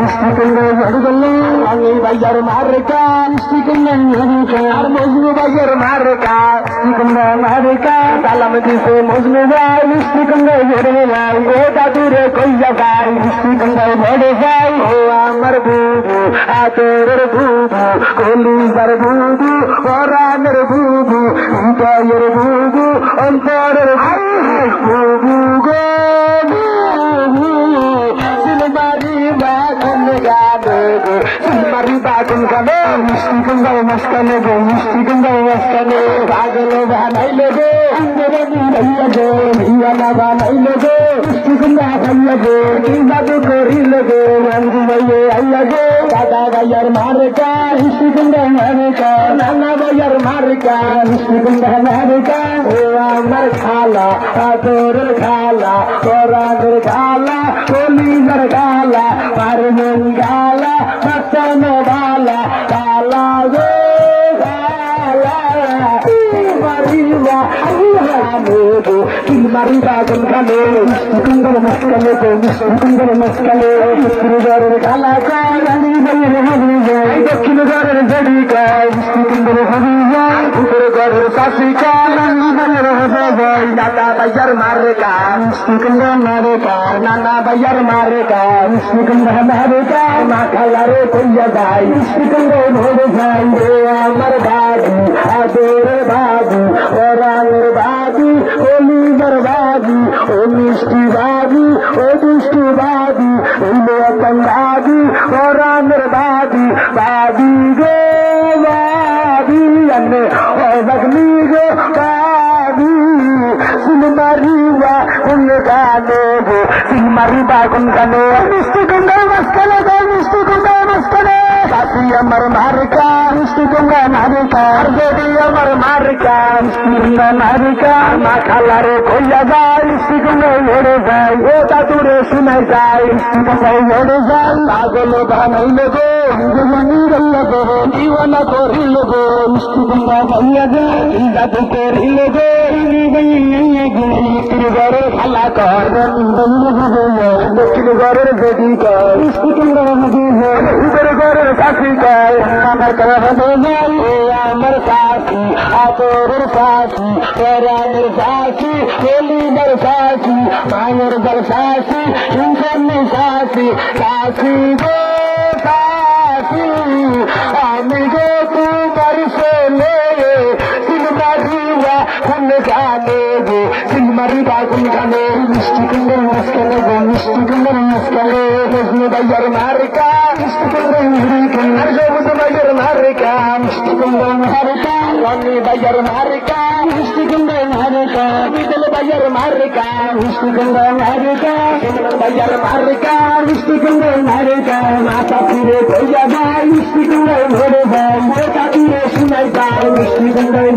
মিষ্টি কুমড়ো ঝড় গেলে রঙে ভাইয়ার মারেকা মিষ্টি কুমড়ো মারেকা আর মজনু ভাইয়ার মারেকা মিষ্টি কুমড়ো মারেকা সালাম দিছে মজনু ভাই মিষ্টি কুমড়ো ঝড়ে যাই ও দাদুরে কইয়া ভাই মিষ্টি কুমড়ো ঝড়ে যাই ও আমার বুবু আতরের বুবু কলিজার বুবু পরাণের বুবু হৃদয়ের বুবু অন্তরের বুবু গো সিলমারি বাগুন গানে গো সিলমারি বাগুন গানে মিষ্টি কুমড়ো মস্কানে গো মিষ্টি কুমড়ো মস্কানে পাগল বানাইলে গো ইন্দরে নিলাইয়া গো ভিয়ানা বানাইলে গো মিষ্টি কুমড়ো খাইয়া গো কি জাদু করিলে গো মন্দু ভাইয়ে আইয়া গো দাদা ভাইয়ার মারেকা মিষ্টি কুমড়ো মারেকা নানা ভাইয়ার মারেকা মিষ্টি কুমড়ো মারেকা ও আমার খালা আদরের খালা পরাণের খালা কলিজার খালা পারমন গালা মাতান বালা কালা গো মারিবা মারিবা গনকালে সুন্দর মস্কালে সুন্দর মস্কালে সুন্দরের কালা কালি হবি যায় দক্ষিণ ঘরের জড়ি গায় সুন্দর হবি যায় উত্তর ঘরের শাসি কালাই দাদা ভাইয়ার মারে কা সুন্দর মারে কা নানা ভাইয়ার মারে কা সুন্দর মারে কা মা খালারে কইয়া যায় সুন্দর ভরে যায় ও আমার বাবু আদরের বাবু পরাণের বাবু কলিজার বাবু ও মিষ্টি বাবু ও দুষ্টু বাবু ও লোকন বাবু পরাণের বাবু বাবি গো বাবি আনে ও বাগনি গো বাবি সিলমারিবা কোন গানে গো সিলমারিবা কোন গানে মিষ্টি কুমড়ো মস্কানে গো মিষ্টি কুমড়ো মস্কানে সাথী আমার মারিকা মিষ্টি কুমড়ো মারিকা যদি আমার মারিকা মিষ্টি কুমড়ো মারিকা মা খালারে কইয়া যায় মিষ্টি কুমড়ো ঝরে যায় ও দাদুরে শুনাই যায় মিষ্টি কুমড়ো ঝরে যায় পাগল বানাইলে গো জীবনী গেল গো জীবনা করিল গো মিষ্টি কুমড়ো খাইয়া যায় জাদু করিল গো দক্ষিণ ঘরের খালা কর দক্ষিণ ঘরের বেদি কর মিষ্টি কুমড়ো উত্তর ঘরের শাসি কর আমার আমার শাসি আতরের শাসি পরাণের শাসি কলিজার শাসি মায়ের দর শাসি ইনসানের শাসি শাসি গো শাসি আমি গো তোমার ছেলে সিলমারিবা কোন গানে গো সিলমারিবা কোন গানে মিষ্টি কুমড়ো মস্কানে গো মিষ্টি কুমড়ো মস্কানে মজনু ভাইয়ার মারিকা মিষ্টি কুমড়ো মারিকা আর সবুজ ভাইয়ার মারিকা মিষ্টি কুমড়ো মারিকা রনি ভাইয়ার মারিকা মিষ্টি কুমড়ো মারিকা বিদল ভাইয়ার মারিকা মিষ্টি কুমড়ো মারিকা ভাইয়ার মারিকা মিষ্টি কুমড়ো মারিকা মাথা ফিরে কইয়া যায় মিষ্টি কুমড়ো ভরে যায় মাথা ফিরে শুনাই যায় মিষ্টি কুমড়ো